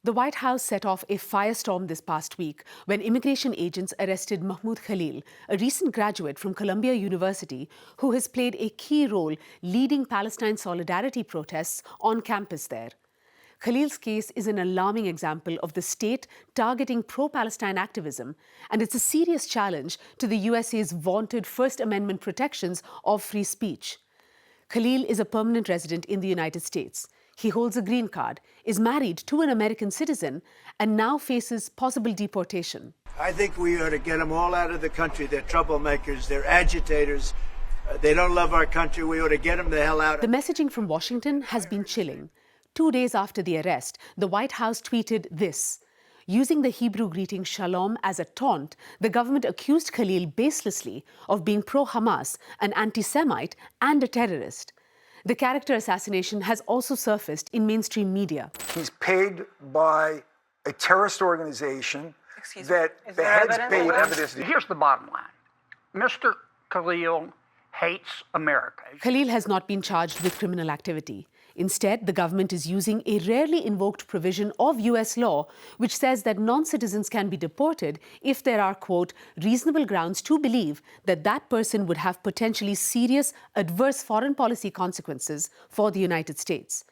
The White House set off a firestorm this past week when immigration agents arrested Mahmoud Khalil, a recent graduate from Columbia University who has played a key role leading Palestine solidarity protests on campus there. Khalil's case is an alarming example of the state targeting pro-Palestine activism, and it's a serious challenge to the USA's vaunted First Amendment protections of free speech. Khalil is a permanent resident in the United States. He holds a green card, is married to an American citizen, and now faces possible deportation. I think we ought to get them all out of the country. They're troublemakers, they're agitators, they don't love our country. We ought to get them the hell out. The messaging from Washington has been chilling. 2 days after the arrest, the White House tweeted this. Using the Hebrew greeting shalom as a taunt, the government accused Khalil baselessly of being pro-Hamas, an anti-Semite, and a terrorist. The character assassination has also surfaced in mainstream media. He's paid by a terrorist organization that beheads babies. Here's the bottom line. Mr. Khalil hates America. Khalil has not been charged with criminal activity. Instead, the government is using a rarely invoked provision of US law which says that non-citizens can be deported if there are, quote, reasonable grounds to believe that that person would have potentially serious adverse foreign policy consequences for the United States.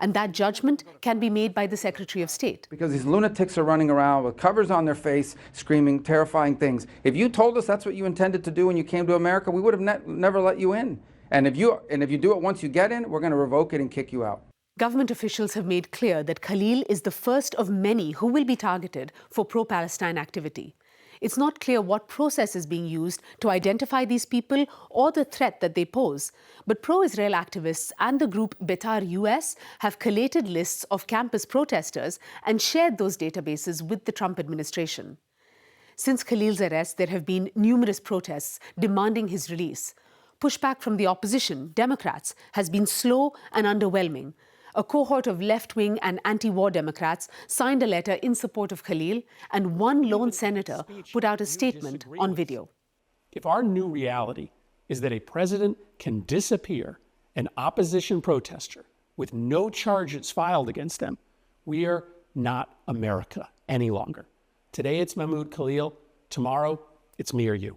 And that judgment can be made by the Secretary of State. Because these lunatics are running around with covers on their face, screaming terrifying things. If you told us that's what you intended to do when you came to America, we would have never let you in. And if you do it once you get in, we're going to revoke it and kick you out. Government officials have made clear that Khalil is the first of many who will be targeted for pro-Palestine activity. It's not clear what process is being used to identify these people or the threat that they pose. But pro-Israel activists and the group Betar US have collated lists of campus protesters and shared those databases with the Trump administration. Since Khalil's arrest, there have been numerous protests demanding his release. Pushback from the opposition, Democrats, has been slow and underwhelming. A cohort of left-wing and anti-war Democrats signed a letter in support of Khalil, and one lone senator put out a statement on video. If our new reality is that a president can disappear an opposition protester with no charges filed against them, we are not America any longer. Today it's Mahmoud Khalil. Tomorrow it's me or you.